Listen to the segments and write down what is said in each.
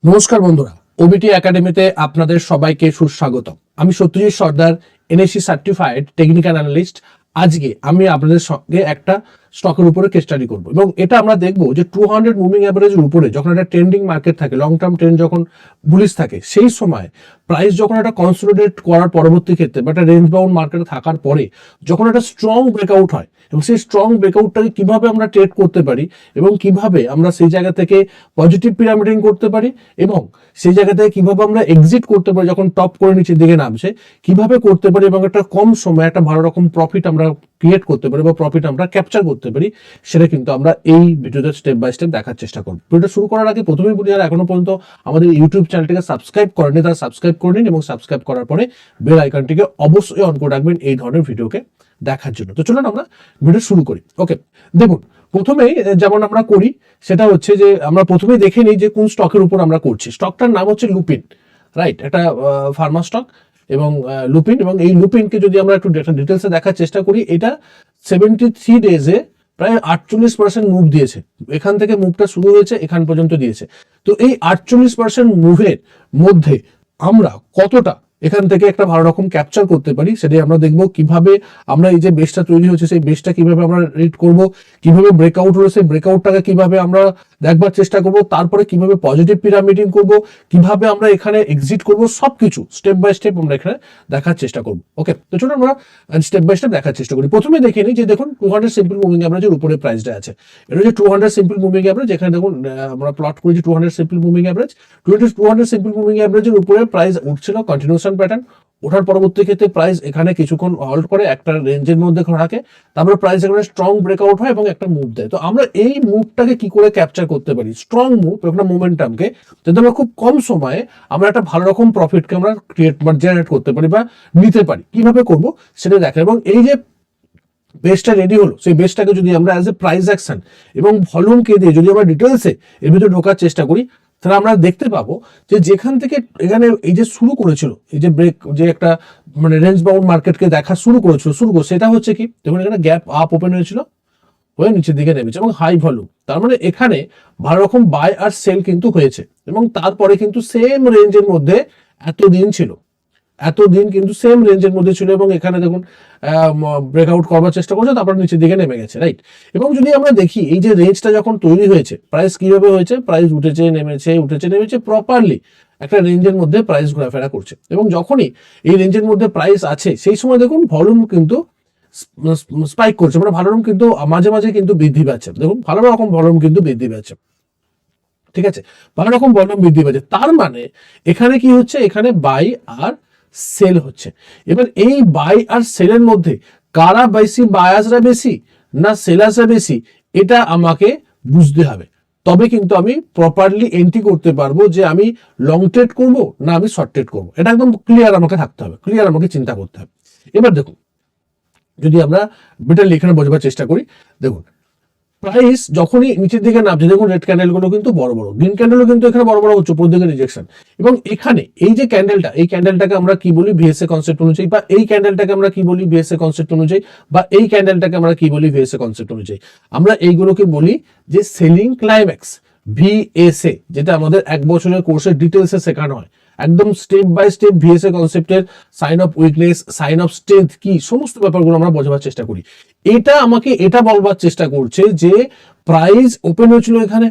নমস্কার বন্ধুরা, ওবিটি একাডেমিতে আপনাদের সবাইকে সুস্বাগত। আমি সত্যজিৎ সর্দার, এনএসসি সার্টিফাইড টেকনিক্যাল অ্যানালিস্ট। আজকে আমি আপনাদের সঙ্গে একটা স্টকের উপরে কেস স্টাডি করবো এবং এটা আমরা দেখবো যে 200 মুভিং অ্যাভারেজের উপরে যখন একটা ট্রেন্ডিং মার্কেট থাকে, লং টার্ম ট্রেন্ড যখন বুলিশ থাকে, সেই সময় প্রাইস যখন একটা কনসোলিডেট করার পরবর্তী ক্ষেত্রে বা একটা রেঞ্জ বাউন্ড মার্কেটে থাকার পরে যখন একটা স্ট্রং ব্রেকআউট হয় এবং সেই স্ট্রং ব্রেকআউটটাকে কিভাবে আমরা ট্রেড করতে পারি এবং কিভাবে আমরা সেই জায়গা থেকে পজিটিভ পিরামিডিং করতে পারি এবং সেই জায়গা থেকে কিভাবে আমরা এক্সিট করতে পারি যখন টপ করে নিচের দিকে নামছে, কিভাবে করতে পারি এবং একটা কম সময়ে একটা ভালো রকম প্রফিট আমরা ক্রিয়েট করতে পারি বা প্রফিট আমরা ক্যাপচার করতে পারি, সেটা কিন্তু আমরা এই ভিডিওতে স্টেপ বাই স্টেপ দেখার চেষ্টা করব। ভিডিওটা শুরু করার আগে প্রথমেই বলি, যারা এখনো পর্যন্ত আমাদের ইউটিউব চ্যানেলটিকে সাবস্ক্রাইব করেনি তারা সাবস্ক্রাইব করে নিন এবং সাবস্ক্রাইব করার পরে বেল আইকনটিকে অবশ্যই অন করে রাখবেন এই ধরনের ভিডিওকে দেখার জন্য। তো চলুন আমরা ভিডিও শুরু করি। ওকে, দেখুন প্রথমেই যেমন আমরা করি সেটা হচ্ছে যে আমরা প্রথমেই দেখে নিই যে কোন স্টকের উপর আমরা করছি। স্টকটার নাম হচ্ছে লুপিন, রাইট? একটা ফার্মা স্টক এবং লুপিন, এবং এই লুপিনকে যদি আমরা একটু ডিটেলসে দেখার চেষ্টা করি, এটা 73 ডেজে প্রায় 48% মুভ দিয়েছে। এখান থেকে মুভটা শুরু হয়েছে, এখান পর্যন্ত দিয়েছে। তো এই 48% মুভের মধ্যে আমরা কতটা এখান থেকে একটা ভালো রকম ক্যাপচার করতে পারি সেটাই আমরা দেখবো। কিভাবে আমরা এই যে বেসটা তৈরি হচ্ছে সেই বেসটা কিভাবে আমরা রিড করব, কিভাবে ব্রেকআউট হলো সেই ব্রেকআউটটাকে কিভাবে আমরা দেখবার চেষ্টা করব, তারপরে কিভাবে পজিটিভ পিরামিডিং করব, কিভাবে আমরা এখানে এক্সিট করব, সবকিছু স্টেপ বাই স্টেপ আমরা এখানে দেখার চেষ্টা করব। ওকে, তো চলুন আমরা স্টেপ বাই স্টেপ দেখার চেষ্টা করি। প্রথমে দেখে নিই যে দেখুন 200 সিম্পল মুভিং অ্যাভারেজের উপরে প্রাইসটা আছে। এটা হচ্ছে 200 সিম্পল মুভিং অ্যাভারেজ। এখানে দেখুন আমরা প্লট করেছি 200 simple moving average. 200 simple moving অ্যাভারেজের উপরে প্রাইস উঠছিল, কন্টিনিউশন প্যাটার্ন। ওঠার পরবর্তী ক্ষেত্রে প্রাইস এখানে কিছুক্ষণ হল্ড করে একটা রেঞ্জের মধ্যে থাকে, তারপরে প্রাইস এখানে স্ট্রং ব্রেকআউট হয় এবং একটা মুভ দেয়। তো আমরা এই মুভটাকে কি করে ক্যাপচার করতে পারি, স্ট্রং মুভ, একটা মোমেন্টামকে, যাতে আমরা খুব কম সময়ে আমরা একটা ভালো রকম প্রফিটকে আমরা ক্রিয়েট বা জেনারেট করতে পারি বা নিতে পারি, কিভাবে করব সেটা দেখা। এবং এই যে বেসটা রেডি হলো, সেই বেসটাকে যদি আমরা অ্যাজ এ প্রাইস অ্যাকশন এবং ভলিউমকে দিয়ে যদি আমরা ডিটেলসে এর ভিতরে ঢোকার চেষ্টা করি, তাহলে আমরা দেখতে পাবো যে যেখান থেকে এখানে এই যে শুরু করেছিল, এই যে ব্রেক, যে একটা মানে রেঞ্জ বাউন্ড মার্কেটকে দেখা শুরু করেছিল, সেটা হচ্ছে কি, দেখুন এখানে গ্যাপ আপ ওপেন হয়েছিল, হয়ে নিচের দিকে নেমেছে এবং হাই ভলিউম। তার মানে এখানে ভালো রকম বাই আর সেল কিন্তু হয়েছে এবং তারপরে কিন্তু সেম রেঞ্জের মধ্যে এতদিন কিন্তু সেম রেঞ্জের মধ্যে ছিল এবং এখানে দেখুন ব্রেকআউট করবার চেষ্টা করছে, তারপর নিচের দিকে নেমে গেছে, রাইট? এবং যদি আমরা দেখি এই যে রেঞ্জটা যখন তৈরি হয়েছে, প্রাইস কিভাবে হয়েছে, প্রাইস উঠেছে নেমেছে প্রপারলি একটা রেঞ্জের মধ্যে প্রাইস ঘোরাফেরা করছে। এবং যখনই এই রেঞ্জের মধ্যে প্রাইস আছে সেই সময় দেখুন ভলিউম কিন্তু স্পাইক করছে, মানে ভালো রকম কিন্তু মাঝে মাঝে কিন্তু বৃদ্ধি পাচ্ছে। দেখুন ভালো রকম ভলিউম কিন্তু বৃদ্ধি পাচ্ছে, ঠিক আছে? ভালো রকম ভলিউম বৃদ্ধি পাচ্ছে, তার মানে এখানে কি হচ্ছে, এখানে বাই আর সেল হচ্ছে। এবার এই বাই আর সেলের মধ্যে কারা বেশি, বায়াসরা বেশি না সেলার্সরা বেশি, এটা আমাকে বুঝতে হবে। তবে কিন্তু আমি প্রপারলি এন্ট্রি করতে পারবো যে আমি লং ট্রেড করবো না আমি শর্ট ট্রেড করবো, এটা একদম ক্লিয়ার আমাকে থাকতে হবে, ক্লিয়ার আমাকে চিন্তা করতে হবে। এবার দেখুন যদি আমরা বিটালি এখানে বোঝাবার চেষ্টা করি, দেখুন প্রাইস যখনই নিচের দিকে নামছে, দেখুন রেড ক্যান্ডেল গুলো কিন্তু বড় বড়, গ্রিন ক্যান্ডেলও কিন্তু এখানে বড় বড় হচ্ছে, উপর দিকে রিজেকশন। এবং এখানে এই যে ক্যান্ডেলটা, এই ক্যান্ডেলটাকে আমরা কি বলি, ভিএসএ কনসেপ্ট অনুযায়ী, বা এই ক্যান্ডেলটাকে আমরা কি বলি, ভিএসএ কনসেপ্ট অনুযায়ী, বা এই ক্যান্ডেলটাকে আমরা কি বলি, ভিএসএ কনসেপ্ট অনুযায়ী। আমরা এইগুলোকে বলি যে সেলিং ক্লাইম্যাক্স, ভিএসএ, যেটা আমাদের এক বছরের কোর্সের ডিটেলসে শেখানো হয়, একদম স্টেপ বাই স্টেপ ভিএসএ কনসেপ্টের sign of weakness, sign of strength কি, সমস্ত ব্যাপারগুলো আমরা বোঝাবার চেষ্টা করি। এটা আমাকে এটা বলবার চেষ্টা করছে যে প্রাইস ওপেন হয়েছিল এখানে,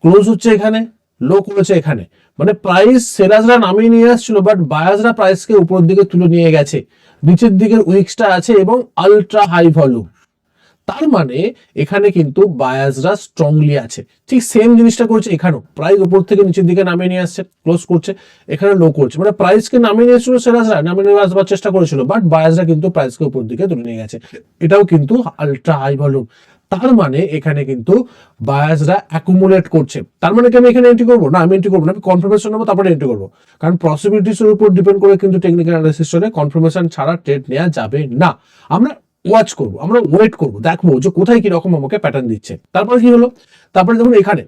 ক্লোজ হচ্ছে এখানে, লো করেছে এখানে, মানে প্রাইস সেলার্সরা নামিয়ে নিয়ে আসছিল, বাট বায়ার্সরা প্রাইসকে উপরের দিকে তুলে নিয়ে গেছে, নিচের দিকের উইক্সটা আছে এবং আলট্রা হাই ভলিউম। তার মানে এখানে কিন্তু বায়ার্সরা স্ট্রংলি আছে। ঠিক সেম জিনিসটা করছে এখানেও, প্রাইস উপর থেকে নিচের দিকে নামিয়ে নিয়ে আসছে, ক্লোজ করছে, এখানে লো করছে, মানে প্রাইসকে নামিয়ে নিয়ে এসেছিল সেলার্সরা, নামিয়ে নিয়ে আসবার চেষ্টা করেছিল, বাট বায়ার্সরা কিন্তু প্রাইসকে উপর দিকে তুলে নিয়ে গেছে, এটাও কিন্তু আলট্রা হাই ভলিউম। তার মানে এখানে কিন্তু বায়ার্সরা অ্যাকুমুলেট করছে। তার মানে কি আমি এখানে এন্ট্রি করবো না, আমি এন্ট্রি করবো না, আমি কনফার্মেশন নেবো তারপরে এন্ট্রি করবো, কারণ পসিবিলিটিসের উপর ডিপেন্ড করে কিন্তু টেকনিক্যাল অ্যানালিসিস চলে, কনফার্মেশন ছাড়া ট্রেড নেওয়া যাবে না। আমরা ওয়াচ করবো, আমরা ওয়েট করবো, দেখবো যে কোথায় কিরকম আমাকে প্যাটার্ন দিচ্ছে। তারপরে কি হলো, তারপরে দেখুন এখানে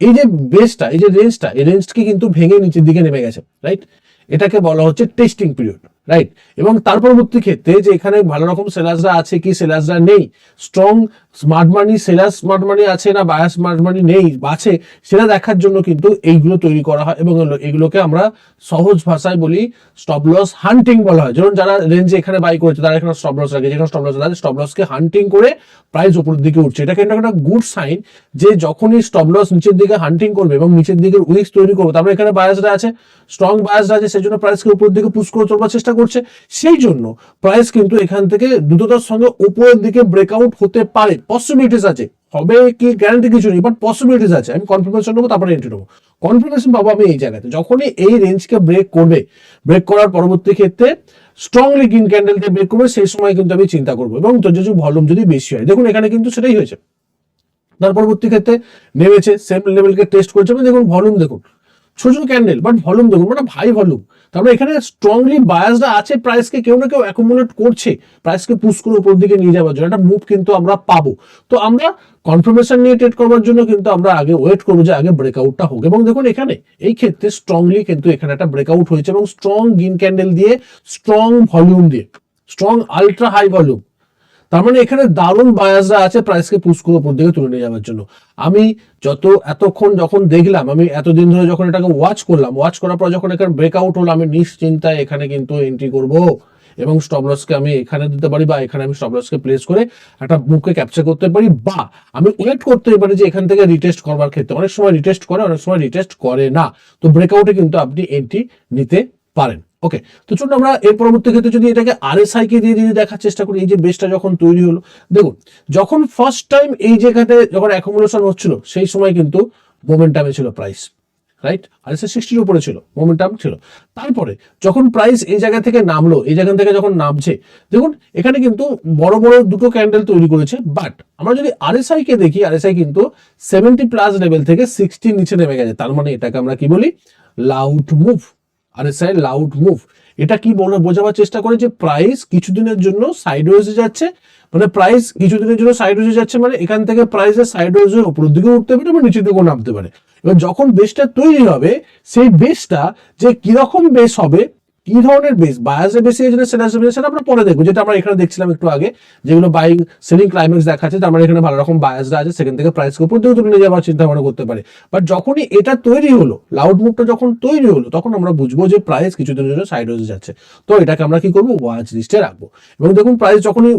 এই যে বেসটা, এই যে রেঞ্জটা, এই রেঞ্জকে কিন্তু ভেঙে নিচের দিকে নেমে গেছে, রাইট? এটাকে বলা হচ্ছে টেস্টিং পিরিয়ড, রাইট? এবং তার পরবর্তী ক্ষেত্রে যে এখানে ভালো রকম সেলার্সরা আছে কি সেলার্সরা নেই, স্ট্রং স্মার্ট মানি, সেলার স্মার্ট মানি আছে না বায়ার স্মার্ট মানি নেই আছে, সেটা দেখার জন্য কিন্তু এইগুলো তৈরি করা হয় এবং এগুলোকে আমরা সহজ ভাষায় বলি স্টপ লস হান্টিং বলা হয়। যেমন যারা রেঞ্জে এখানে বাই করেছে তারা এখানে স্টপ লস রাখে, যেখানে স্টপ লস রাখে স্টপ লসকে হান্টিং করে প্রাইস উপরের দিকে উঠছে। এটা কিন্তু একটা গুড সাইন যে যখনই স্টপ লস নিচের দিকে হান্টিং করবে এবং নিচের দিকে উইকস তৈরি করবে, তারপরে এখানে বায়াসরা আছে, স্ট্রং বায়াসরা আছে, সেই জন্য প্রাইসকে উপরের দিকে পুশ করে তোলবার চেষ্টা করছে। সেই জন্য প্রাইস কিন্তু এখান থেকে দ্রুততার সঙ্গে উপরের দিকে ব্রেকআউট হতে পারে, পসিবিলিটিস আছে, হবে কি গ্যারান্টি কিছু নেই, বাট পসিবিলিটিস আছে। আমি কনফার্মেশন নেবো, তারপরে এন্ট্রি নেবো। কনফার্মেশন পাবো আমি এই জায়গাতে যখনই এই রেঞ্জকে ব্রেক করবে, ব্রেক করার পরবর্তী ক্ষেত্রে স্ট্রংলি গ্রিন ক্যান্ডেল দিয়ে ব্রেক করবে, সেই সময় কিন্তু আমি চিন্তা করবো এবং তোর যদি ভলিউম যদি বেশি হয়, দেখুন এখানে কিন্তু সেটাই হয়েছে। তার পরবর্তী ক্ষেত্রে নেমেছে, সেম লেভেলকে টেস্ট করেছে, দেখুন ভলিউম দেখুন, ছোট ছোট ক্যান্ডেল বাট ভলিউম দেখুন, মানে ভাই ভলিউম। তারপরে এখানে স্ট্রংলি বায়াসটা আছে, প্রাইসকে কেউ না কেউ অ্যাকুমুলেট করছে প্রাইসকে পুশ করে উপর দিকে নিয়ে যাওয়ার জন্য, একটা মুভ কিন্তু আমরা পাবো। তো আমরা কনফার্মেশন নিয়ে ট্রেড করবার জন্য কিন্তু আমরা আগে ওয়েট করবো যে আগে ব্রেকআউটটা হোক। এবং দেখুন এখানে এই ক্ষেত্রে স্ট্রংলি কিন্তু এখানে একটা ব্রেকআউট হয়েছে এবং স্ট্রং গ্রিন ক্যান্ডেল দিয়ে, স্ট্রং ভলিউম দিয়ে, স্ট্রং আলট্রা হাই ভলিউম। তার মানে এখানে দারুণ বায়াসরা আছে প্রাইসকে পুশ করে উপর দিকে তুলে নিয়ে যাওয়ার জন্য। আমি এতক্ষণ যখন দেখলাম, আমি এতদিন ধরে যখন এটাকে ওয়াচ করলাম, ওয়াচ করার পর যখন এখানে ব্রেকআউট হলো, আমি নিশ্চিন্তায় এখানে কিন্তু এন্ট্রি করব এবং স্টপ লসকে আমি এখানে দিতে পারি, বা এখানে আমি স্টপ লসকে প্লেস করে একটা মুখকে ক্যাপচার করতে পারি, বা আমি ওয়েট করতে পারি যে এখান থেকে রিটেস্ট করবার ক্ষেত্রে অনেক সময় রিটেস্ট করে, অনেক সময় রিটেস্ট করে না, তো ব্রেকআউটে কিন্তু আপনি এন্ট্রি নিতে পারেন। ওকে, তো চলুন আমরা এর পরবর্তী ক্ষেত্রে যদি এটাকে আরএসআই কে দিয়ে দিয়ে দেখার চেষ্টা করি। এই যে বেসটা যখন তৈরি হলো, দেখুন যখন ফার্স্ট টাইম এই জায়গাতে যখন অ্যাকুমুলেশন হচ্ছিল, সেই সময় কিন্তু মোমেন্টামে ছিল প্রাইস, রাইট? আরএসআই 60 উপরে ছিল, মোমেন্টাম ছিল। তারপরে যখন প্রাইস এই জায়গা থেকে নামলো, এই জায়গা থেকে যখন নামছে, দেখুন এখানে কিন্তু বড় বড় দুটো ক্যান্ডেল তৈরি করেছে। বাট আমরা যদি আরএসআই কে দেখি, আরএসআই কিন্তু 70 প্লাস লেভেল থেকে 60 নিচে নেমে গেছে। তার মানে এটাকে আমরা কি বলি? Loud move. RSI loud move. এটা কি বোঝাবার চেষ্টা করে যে প্রাইস কিছুদিনের জন্য সাইডওয়েজে যাচ্ছে, মানে প্রাইস কিছুদিনের জন্য সাইডওয়েজে যাচ্ছে, মানে এখান থেকে প্রাইসের সাইডওয়েজে উপরের দিকে উঠতে পারে বা নিচের দিকেও নামতে পারে। এবার যখন বেসটা তৈরি হবে, সেই বেসটা যে কিরকম বেস হবে, কি ধরনের বেস, বায়াসে বেশি এজেন্ট সেলার্সে বেশি, সেটা আমরা পরে দেখবো। যেটা আমরা এখানে দেখছিলাম একটু আগে, যেগুলো বাইং সেলিং ক্লাইম্যাক্স দেখাচ্ছে, তার মানে এখানে ভালো রকম বায়াসটা আছে, সেখান থেকে প্রাইসকে উপর দিকে তুলে নিয়ে যাওয়ার চিন্তা ভাবনা করতে পারে। বাট যখনই এটা তৈরি হলো, লাউড মুভটা যখন তৈরি হলো, তখন আমরা বুঝবো যে প্রাইস কিছুদিনের জন্য সাইডওয়েজে যাচ্ছে। তো এটাকে আমরা কি করবো? ওয়াচ লিস্টে রাখবো। এবং দেখুন প্রাইস যখনই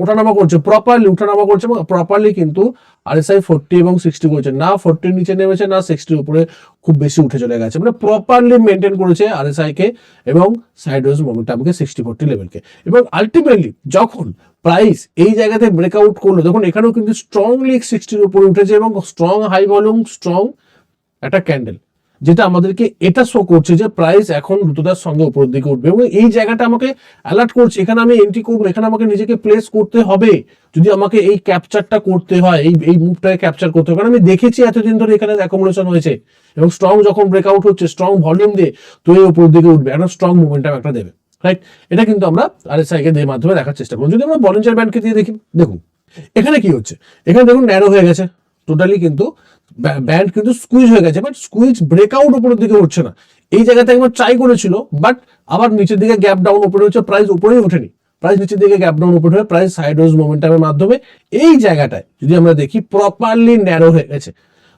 ওঠানামা করছে, প্রপারলি ওঠানামা করছে এবং প্রপারলি কিন্তু আরএসআই 40 এবং 60 করেছে, না 40 নিচে নেমেছে, না 60 উপরে খুব বেশি উঠে চলে গেছে, মানে প্রপারলি মেনটেন করেছে আরএসআই কে এবং সাইডওয়েজ মোমেন্টামকে 60-40 লেভেলকে। এবং আলটিমেটলি যখন প্রাইস এই জায়গাতে ব্রেকআউট করলো, দেখুন এখানেও কিন্তু স্ট্রংলি 60-র উপরে উঠেছে এবং স্ট্রং হাই ভলিউম, স্ট্রং একটা ক্যান্ডেল, যেটা আমাদেরকে এটা শো করছে যে প্রাইস এখন দ্রুততার সঙ্গে উপরের দিকে উঠবে। এবং এই জায়গাটা আমাকে অ্যালার্ট করছে, এখানে আমি এন্ট্রি করবো, এখানে আমাকে নিজেকে প্লেস করতে হবে যদি আমাকে এই ক্যাপচারটা করতে হয়, এই মুভটাকে ক্যাপচার করতে হবে। কারণ আমি দেখেছি এতদিন ধরে এখানে অ্যাকোমোডেশন হয়েছে এবং স্ট্রং যখন ব্রেকআউট হচ্ছে, স্ট্রং ভলিউম দিয়ে তো এই উপরের দিকে উঠবে, একটা স্ট্রং মুভমেন্টাম একটা দেবে, রাইট? এটা কিন্তু আমরা আরএসআই কে দিয়ে মাধ্যমে দেখার চেষ্টা করব। যদি আমরা বলিঞ্জার ব্যান্ডকে দিয়ে দেখি, দেখুন এখানে কি হচ্ছে, এখানে দেখুন ন্যারো হয়ে গেছে টোটালি, কিন্তু ব্যান্ড কিন্তু স্কুইজ হয়ে গেছে, বাট স্কুইজ ব্রেকআউট উপরের দিকে উঠছে না। এই জায়গাতে একবার ট্রাই করেছিল, বাট আবার নিচের দিকে গ্যাপ ডাউন উপরে হচ্ছে, প্রাইস উপরেই ওঠেনি, প্রাইস নিচের দিকে গ্যাপ ডাউন উপরে হয়ে প্রাইস সাইডওয়েজ মোমেন্টামের মাধ্যমে এই জায়গাটায় যদি আমরা দেখি প্রপারলি ন্যারো হয়ে গেছে,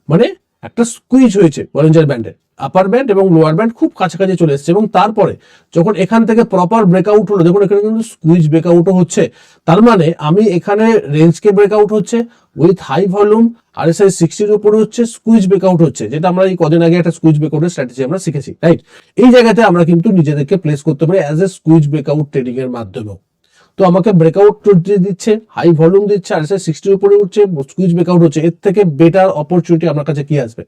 মানে একটা স্কুইজ হয়েছে বলিঞ্জার ব্যান্ডের। আপার ব্যান্ড এবং লোয়ার ব্যান্ড খুব কাছাকাছি চলে এসেছে এবং তারপরে যখন এখান থেকে প্রপার ব্রেকআউট হলো, দেখুন এখানে কিন্তু স্কুইজ ব্রেকআউটও হচ্ছে। তার মানে আমি এখানে রেঞ্জকে ব্রেকআউট হচ্ছে উইথ হাই ভলিউম, আরএসআই 60-র উপরে হচ্ছে, স্কুইজ ব্রেকআউট হচ্ছে, যেটা আমরা এই কদিন আগে একটা স্কুইজ ব্রেকআউটের স্ট্র্যাটেজি আমরা শিখেছি, রাইট? এই জায়গাতে আমরা কিন্তু নিজেদেরকে প্লেস করতে পারি as a squeeze breakout trading এর মাধ্যমেও। তো আমাকে ব্রেকআউট দিচ্ছে, হাই ভলিউম দিচ্ছে, আরএসআই 60-র উপরে উঠছে, স্কুইজ ব্রেকআউট হচ্ছে, এর থেকে বেটার অপরচুনিটি আমার কাছে কি আসবে,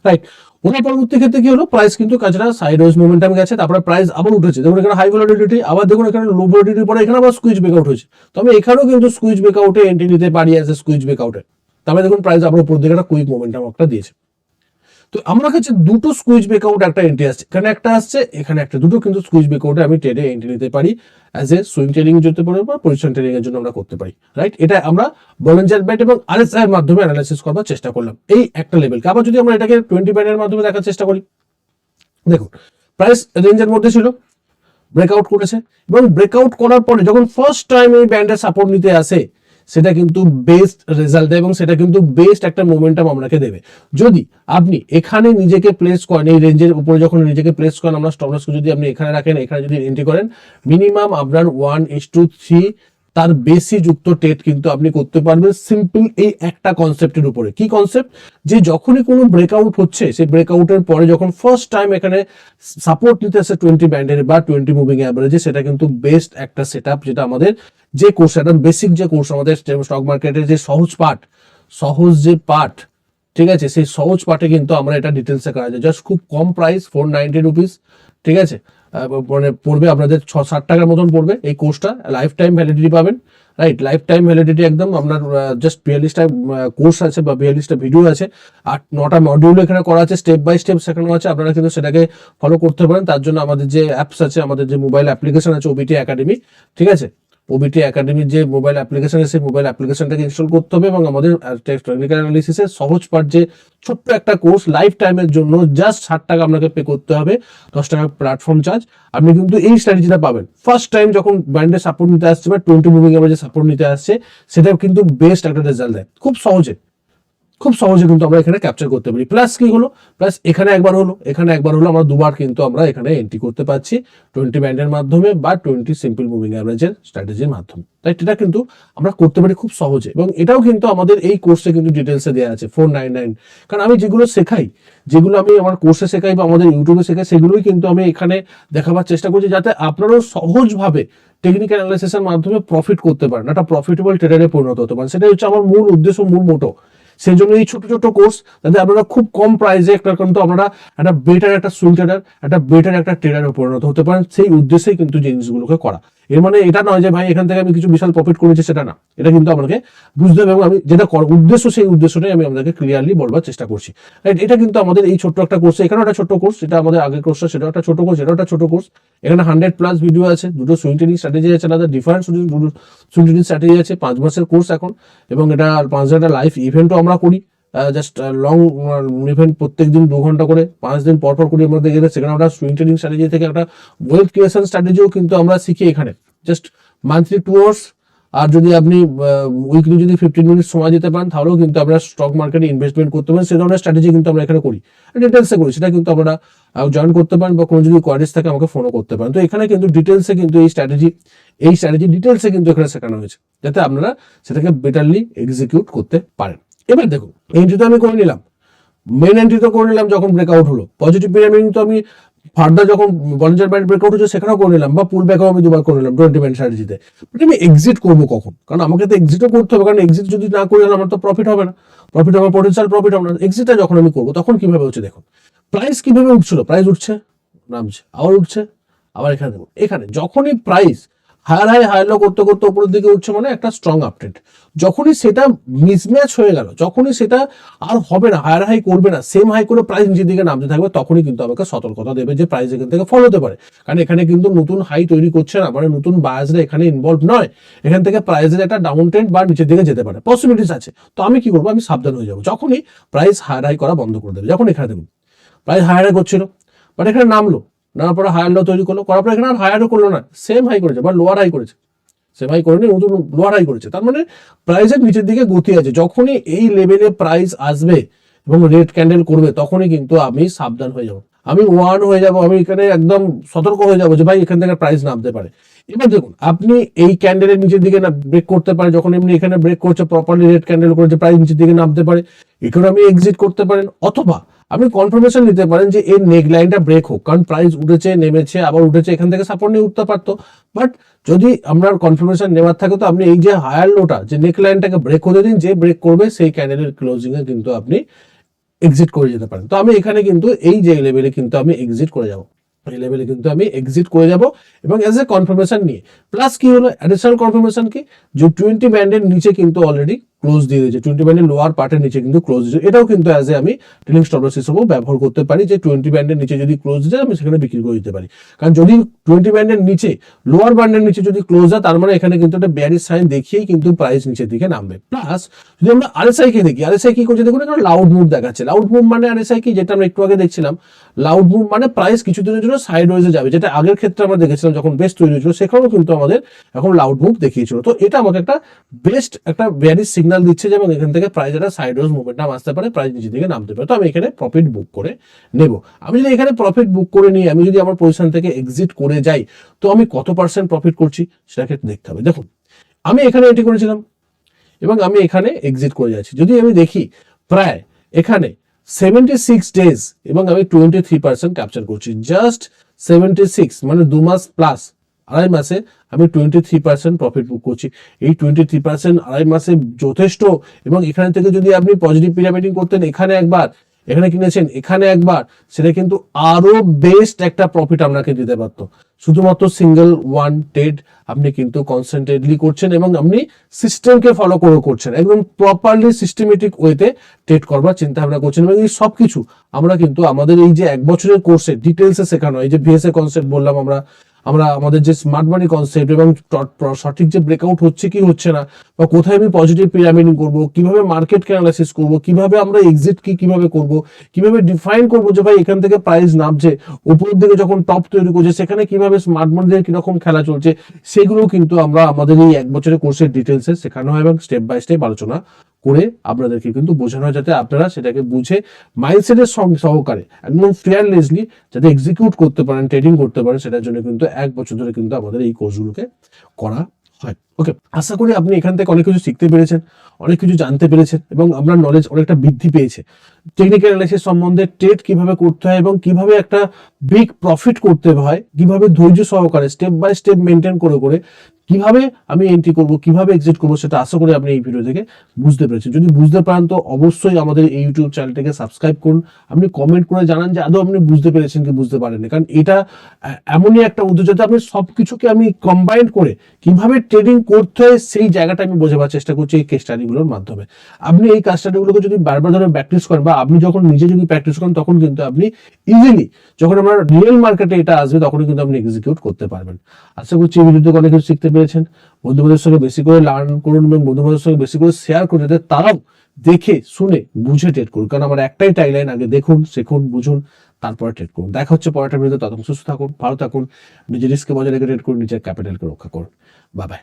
রাইট? ওনার পরবর্তী ক্ষেত্রে কি হলো, প্রাইস কিন্তু কাছাড়া সাইডওয়েজ মোমেন্টাম গেছে, তারপরে প্রাইস আবার উঠেছে, দেখুন এখানে হাই ভলিডিটি, আবার দেখুন এখানে লো ভলিডিটির পরে এখানে আবার স্কুইজ ব্রেকআউট হয়েছে। তো আমি এখানেও কিন্তু স্কুইজ ব্রেকআউটে এন্ট্রি নিতে পারি অ্যাজ এ স্কুইজ ব্রেকআউটে। তারপরে দেখুন প্রাইস আবার উপর দিকে একটা কুইক মোমেন্টাম একটা দিয়েছে। তো আমার কাছে দুটো স্কুইজ ব্রেকআউট একটা এন্ট্রি আসছে, এখানে একটা আসছে, এখানে একটা, দুটো কিন্তু স্কুইজ ব্রেকআউটে আমি ট্রেডে এন্ট্রি নিতে পারি অ্যাজ এ সুইং ট্রেডিং যেতে পারি বা পজিশন ট্রেডিং এর জন্য আমরা করতে পারি, রাইট? এটা আমরা বলিঞ্জার ব্যান্ড এবং আরএসআই এর মাধ্যমে অ্যানালাইসিস করবার চেষ্টা করলাম এই একটা লেভেলকে। আবার যদি আমরা এটাকে 20 ব্যান্ডের মাধ্যমে দেখার চেষ্টা করি, দেখুন প্রাইস রেঞ্জের মধ্যে ছিল, ব্রেকআউট করেছে এবং ব্রেকআউট করার পরে যখন ফার্স্ট টাইম এই ব্যান্ডের সাপোর্ট নিতে আসে, সেটা কিন্তু বেস্ট রেজাল্ট দেয় এবং সেটা কিন্তু বেস্ট একটা মোমেন্টাম আপনাকে দেবে। যদি আপনি এখানে নিজেকে প্লেস করেন, এই রেঞ্জের উপরে যখন নিজেকে প্লেস করেন, আমরা স্টপ লসকে যদি আপনি এখানে রাখেন, এখানে যদি এন্ট্রি করেন, মিনিমাম আপনার 1:3 তার বেশি যুক্ত ট্রেড কিন্তু আপনি করতে পারবেন সিম্পল এই একটা কনসেপ্টের উপরে। কি কনসেপ্ট? যে যখনই কোনো ব্রেকআউট হচ্ছে, সেই ব্রেকআউটের পরে যখন ফার্স্ট টাইম এখানে সাপোর্ট নিতে আসে 20 ব্যান্ডের বা 20 মুভিং অ্যাভারেজে, সেটা কিন্তু বেস্ট একটা সেট আপ, যেটা আমাদের যে কোর্স, একটা বেসিক যে কোর্স আমাদের স্টক মার্কেটের যে সহজ যে পার্ট, ঠিক আছে, সেই সহজ পার্টে কিন্তু আমরা এটা ডিটেলসে করা যায়। জাস্ট খুব কম প্রাইস, 490 রুপিস, ঠিক আছে, মানে পড়বে আপনাদের 6-7 টাকার মতন পড়বে এই কোর্সটা। লাইফ টাইম ভ্যালিডিটি পাবেন, রাইট, লাইফ টাইম ভ্যালিডিটি একদম। আপনার জাস্ট 42টা কোর্স আছে বা 42টা ভিডিও আছে, আর 9টা মডিউল এখানে করা আছে, স্টেপ বাই স্টেপ শেখানো আছে। আপনারা কিন্তু সেটাকে ফলো করতে পারেন। তার জন্য আমাদের যে অ্যাপস আছে, আমাদের যে মোবাইল অ্যাপ্লিকেশন আছে ওবিটি একাডেমি, ঠিক আছে, ওবিটি একাডেমির যে মোবাইল অ্যাপ্লিকেশন আছে, সেই মোবাইল অ্যাপ্লিকেশনটাকে ইনস্টল করতে হবে এবং আমাদের টেকনিক্যাল অ্যানালিসিসের সহজ পার্ট যে ছোট্ট একটা কোর্স লাইফ টাইমের জন্য জাস্ট 60 টাকা আপনাকে পে করতে হবে, 10 টাকা প্ল্যাটফর্ম চার্জ। আপনি কিন্তু এই স্ট্র্যাটেজিটা পাবেন ফার্স্ট টাইম যখন ব্র্যান্ডের সাপোর্ট নিতে আসছে বা 20 মুভিং এভারেজে সাপোর্ট নিতে আসছে, সেটাও কিন্তু বেস্ট একটা রেজাল্ট দেয় খুব সহজে কিন্তু আমরা এখানে ক্যাপচার করতে পারি। প্লাস কি হলো, প্লাস এখানে একবার হলো, আমরা দুবার কিন্তু আমরা এখানে এন্ট্রি করতে পারছি 20 ব্যান্ডের মাধ্যমে বা 20 সিম্পল মুভিং অ্যাভারেজের স্ট্র্যাটেজির মাধ্যমে। তাই এটা কিন্তু আমরা করতে পারি খুব সহজে, এবং এটাও কিন্তু আমাদের এই কোর্সে কিন্তু ডিটেলসে দেওয়া আছে 499। কারণ আমি যেগুলো শেখাই, যেগুলো আমি আমার কোর্সে শেখাই বা আমাদের ইউটিউবে শেখাই, সেগুলোই কিন্তু আমি এখানে দেখাবার চেষ্টা করছি, যাতে আপনারাও সহজভাবে টেকনিক্যাল অ্যানালাইসিসের মাধ্যমে প্রফিট করতে পারেন, একটা প্রফিটেবল ট্রেডারে পরিণত হতে পারেন। সেটাই হচ্ছে আমার মূল উদ্দেশ্য, মূল মোটো। সেই জন্য এই ছোট ছোট কোর্স, যাতে আপনারা খুব কম প্রাইসে কিন্তু আপনারা একটা বেটার একটা সুইং ট্রেডার, একটা বেটার একটা ট্রেডারে পরিণত হতে পারেন, সেই উদ্দেশ্যেই কিন্তু জিনিসগুলোকে করা। এর মানে এটা নয় যে ভাই এখান থেকে আমি কিছু বিশাল প্রফিট করেছি, সেটা না। এটা কিন্তু আমাকে বুঝতে হবে এবং আমি যেটা উদ্দেশ্য, সেই উদ্দেশ্যটাই আমি আপনাকে ক্লিয়ারলি বলবার চেষ্টা করছি। এটা কিন্তু আমাদের এই ছোট্ট একটা কোর্স, এখানে একটা ছোট্ট কোর্স, যেটা আমাদের আগের কোর্সটা, সেটা একটা ছোট কোর্স, এটা একটা ছোট কোর্স। এখানে 100+ ভিডিও আছে, দুটো সুইং ট্রেডিং স্ট্র্যাটেজি আছে, আলাদা ডিফারেন্ট দুটো সুইং ট্রেডিং স্ট্র্যাটেজি আছে, 5 মাসের কোর্স এখন, এবং এটা 5 হাজার লাইভ ইভেন্টও আমরা করি। জাস্ট লং ইভেন্ট প্রত্যেকদিন 2 ঘন্টা করে 5 দিন পর করি আমরা দেখে। সেখানে আমরা সুইং ট্রেডিং স্ট্র্যাটেজি থেকে একটা ওয়েলথ ক্রিয়েশন স্ট্র্যাটেজিও কিন্তু আমরা শিখি এখানে, জাস্ট মান্থলি 2 আওয়ার্স। আর যদি আপনি উইকলি যদি 15 মিনিট সময় দিতে পারেন, তাহলেও কিন্তু আমরা স্টক মার্কেটে ইনভেস্টমেন্ট করতে পারেন। সে ধরনের স্ট্র্যাটেজি কিন্তু আমরা এখানে করি, ডিটেলসে করি। সেটা কিন্তু আপনারা জয়েন করতে পারেন, বা কোনো যদি কোয়ারিজ থাকে আমাকে ফোনও করতে পারেন। তো এখানে কিন্তু ডিটেলসে কিন্তু এই স্ট্র্যাটেজি ডিটেলসে কিন্তু এখানে শেখানো হয়েছে, যাতে আপনারা সেটাকে বেটারলি এক্সিকিউট করতে পারেন। এবার দেখুন, এন্ট্রি তো আমি করে নিলাম, মেন এন্ট্রি তো করে নিলাম যখন ব্রেকআউট হলো, পজিটিভ পিরামিড তো আমি ফার্দার যখন বলিঞ্জার ব্যান্ড ব্রেকআউট হচ্ছে সেখানেও করে নিলাম, বা পুল ব্যাকও আমি 2বার করে নিলাম 20 ব্যান্ড স্ট্র্যাটেজিতে। বাট আমি এক্সিট করবো কখন? কারণ আমাকে তো এক্সিটও করতে হবে, কারণ এক্সিট যদি না করি আমার তো প্রফিট হবে না, পটেনশিয়াল প্রফিট হবে না। এক্সিটটা যখন আমি করবো তখন কিভাবে হচ্ছে দেখুন, প্রাইস কিভাবে উঠছিল, প্রাইস উঠছে, নামছে, আবার উঠছে, আবার এখানে দেখুন, এখানে যখনই প্রাইস হায়ার লো করতে করতে উপরের দিকে উঠছে, মানে একটা স্ট্রং আপট্রেন্ড। যখনই সেটা মিসম্যাচ হয়ে গেল, যখনই সেটা আর হবে না, হায়ার হাই করবে না, সেম হাই করে প্রাইস নিচের দিকে নামতে থাকবে, তখনই কিন্তু আমাকে সতর্কতা দেবে যে প্রাইস এখান থেকে ফল হতে পারে। কারণ এখানে কিন্তু নতুন হাই তৈরি করছে না, মানে নতুন বায়াসরা এখানে ইনভলভ নয়। এখান থেকে প্রাইসের একটা ডাউন ট্রেন্ড বা নিচের দিকে যেতে পারে, পসিবিলিটিস আছে। তো আমি কি করবো, আমি সাবধান হয়ে যাবো যখনই প্রাইস হায়ার হাই করা বন্ধ করে দেবে। যখন এখানে দেখুন প্রাইস হায়ার হাই করছিল, বাট এখানে নামলো, নামার পরে হায়ার লো তৈরি করলো, করার পরে এখানে আর হায়ারও করলো না, সেম হাই করেছে বা লোয়ার হাই করেছে, সেম হাই করেনি, নতুন লোয়ার হাই করেছে। তার মানে প্রাইসের নিচের দিকে গতি আছে। যখনই এই লেভেলে প্রাইস আসবে এবং রেড ক্যান্ডেল করবে, তখনই কিন্তু আমি সাবধান হয়ে যাবো, আমি ওয়ার্ন হয়ে যাবো, আমি এখানে একদম সতর্ক হয়ে যাবো যে ভাই এখান থেকে প্রাইস নামতে পারে। এবার দেখুন, আপনি এই ক্যান্ডেলের নিচের দিকে না ব্রেক করতে পারে, যখন এমনি এখানে ব্রেক করছে প্রপারলি, রেড ক্যান্ডেল করেছে, প্রাইস নিচের দিকে নামতে পারে, এখানে আমি এক্সিট করতে পারেন। অথবা আপনি কনফার্মেশন নিতে পারেন যে এর নেক লাইনটা ব্রেক হোক, কারণ প্রাইস উঠেছে, নেমেছে, আবার উঠেছে, এখান থেকে সাপোর্ট নিয়ে উঠতে পারতো। বাট যদি আপনার কনফার্মেশন নেওয়ার থাকে, তো আপনি এই যে হায়ার লোটা, যে নেক লাইনটাকে ব্রেক হতে দিন, যে ব্রেক করবে সেই ক্যান্ডেলের ক্লোজিং এ কিন্তু আপনি এক্সিট করে যেতে পারেন। তো আমি এখানে কিন্তু এই যে লেভেলে কিন্তু আমি এক্সিট করে যাবো, এই লেভেলে কিন্তু আমি এক্সিট করে যাব, এবং এজ এ কনফার্মেশন নিয়ে। প্লাস কি হলো, অ্যাডিশনাল কনফার্মেশন কি, যে 20 ব্যান্ডের নিচে কিন্তু অলরেডি ক্লোজ দিয়ে দিয়েছে, 20 ব্যান্ডের লোয়ার পার্টের নিচে কিন্তু ক্লোজ দিয়েছে। এটাও কিন্তু অ্যাজ এ আমি ট্রেলিং স্টপ লস হিসেবেও ব্যবহার করতে পারি, যে 20 ব্যান্ডের নিচে যদি ক্লোজ দিয়ে আমি সেখানে বিক্রি করে দিতে পারি। কারণ যদি 20 ব্যান্ডের নিচে, লোয়ার ব্যান্ডের নিচে যদি ক্লোজ হয়, তার মানে এখানে কিন্তু একটা বেয়ারিশ সাইন দেখিয়েই কিন্তু প্রাইস নিচের দিকে নামবে। প্লাস যদি আমরা আরএসআই কে দেখি, আরএসআই কি করছে দেখুন, এখানে লাউড মুভ দেখাচ্ছে। লাউড মুভ মানে আরএসআই কি, যেটা আমরা একটু আগে দেখছিলাম, লাউড মুভ মানে প্রাইস কিছুদিনের জন্য সাইড ওয়েজে যাবে, যেটা আগের ক্ষেত্রে আমরা দেখেছিলাম দেখেছিলাম যখন বেস্ট তৈরি হয়েছিল, সেখানেও কিন্তু আমাদের এখন লাউড মুভ দেখিয়েছিল। তো এটা আমাকে একটা বেস্ট একটা ভ্যারি সিগন্যাল দিচ্ছে যে এবং এখান থেকে প্রাইস একটা সাইডওয়েজ মুভমেন্টাম আসতে পারে, প্রাইস নিচে দিকে নামতে পারে। তো আমি এখানে প্রফিট বুক করে নেব। আমি যদি এখানে প্রফিট বুক করে নিই, আমি যদি আমার পজিশন থেকে এক্সিট করে যাই, তো আমি কত পার্সেন্ট প্রফিট করছি সেটাকে দেখতে হবে। দেখুন আমি এখানে এন্ট্রি করেছিলাম এবং আমি এখানে এক্সিট করে যাচ্ছি। যদি আমি দেখি প্রায় এখানে 76 ডেজ এবং আমি 23% ক্যাপচার করছি, জাস্ট 76 মানে 2 মাস প্লাস, আড়াই মাসে আমি 23% প্রফিট বুক করছি। এই 23% আড়াই মাসে যথেষ্ট। এবং এখান থেকে যদি আপনি পজিটিভ পিরামিডিং করতেন, এখানে একবার, এখানে কিনেছেন, এখানে একবার, সেটা কিন্তু আরো বেস্ট একটা প্রফিট আপনাকে দিতে পারতো। শুধুমাত্র সিঙ্গেল ওয়ান ট্রেড আপনি কিন্তু কনসেন্ট্রেটলি করছেন এবং আপনি সিস্টেমকে ফলো করে করছেন, একদম প্রপারলি সিস্টেমেটিক ওয়েতে ট্রেড করবার চিন্তা ভাবনা করছেন। এবং এই সব কিছু আমরা কিন্তু আমাদের এই যে 1 বছরের কোর্সে ডিটেলসে শেখানো, এই যে ভিএসএ কনসেপ্ট বললাম আমরা আমাদের যে স্মার্ট মানি কনসেপ্ট এবং সঠিক যে ব্রেকআউট হচ্ছে কি হচ্ছে না, বা কোথায় আমি পজিটিভ পিরামিডিং করব, কিভাবে মার্কেটকে অ্যানালাইসিস করব, কিভাবে আমরা এক্সিট কিভাবে করব, কিভাবে ডিফাইন করব যে ভাই এখান থেকে প্রাইস নামছে, উপরের দিকে যখন টপ তৈরি করছে সেখানে কিভাবে স্মার্ট মানিদের কিরকম খেলা চলছে, সেগুলো কিন্তু আমরা আমাদের এই 1 বছরের কোর্সের ডিটেলসে শেখানো হয় এবং স্টেপ বাই স্টেপ আলোচনা করে আপনাদেরকে কিন্তু বোঝানো হয়, যাতে আপনারা সেটাকে বুঝে মাইন্ডসেটের সহকারে একদম ফেয়ারলেসলি যাতে এক্সিকিউট করতে পারেন, ট্রেডিং করতে পারেন। সেটার জন্য কিন্তু 1 বছর ধরে কিন্তু আমাদের এই কোর্সগুলোকে করা হয়। ওকে, আশা করি আপনি এখান থেকে অনেক কিছু শিখতে পেরেছেন, অনেক কিছু জানতে পেরেছেন এবং আপনার নলেজ অনেকটা বৃদ্ধি পেয়েছে। টেকনিক্যাল অ্যানালাইসিস সম্বন্ধে, ট্রেড কিভাবে করতে হয় এবং কিভাবে একটা বিগ প্রফিট করতে হয়, কিভাবে ধৈর্য সহকারে স্টেপ বাই স্টেপ মেনটেন করে করে কিভাবে আমি এন্ট্রি করব, কিভাবে এক্সিট করবো, সেটা আশা করি আপনি এই ভিডিও থেকে বুঝতে পেরেছেন। যদি বুঝতে পারেন তো অবশ্যই আমাদের এই ইউটিউব চ্যানেলটাকে সাবস্ক্রাইব করুন। আপনি কমেন্ট করে জানান যে আদৌ আপনি বুঝতে পেরেছেন কি বুঝতে পারেননি, কারণ এটা এমনই একটা উদ্দেশ্য যাতে আপনি সবকিছুকে আমি কম্বাইন করে কিভাবে ট্রেডিং করতে হয় সেই জায়গাটা আমি বোঝাবার চেষ্টা করছি এই কেস স্টাডিগুলোর মাধ্যমে। আপনি এই কেস স্টাডিগুলোকে যদি বারবার ধরে প্র্যাকটিস করেন বা আপনি যখন নিজে যদি প্র্যাকটিস করেন, তখন কিন্তু আপনি ইজিলি যখন আমরা রিয়েল মার্কেটে এটা আসবে তখনই কিন্তু আপনি এক্সিকিউট করতে পারবেন। আশা করছি এই ভিডিওতে অনেক কিছু শিখতে পেরেছেন। বন্ধুবান্ধবের সঙ্গে বেশি করে লার্ন করুন এবং বন্ধুবান্ধবের সঙ্গে বেশি করে শেয়ার করুন, যাতে তারাও দেখে শুনে বুঝে ট্রেড করুন। কারণ আমার একটাই টাইলাইন, আগে দেখুন, শিখুন, বুঝুন, তারপরে ট্রেড করুন। দেখা হচ্ছে পরেরটা ভিডিওতে। ততক্ষণ সুস্থ থাকুন, ভালো থাকুন, নিজের রিস্কে বজায় রেখে ট্রেড করুন, নিজের ক্যাপিটালকে রক্ষা করুন। Bye bye.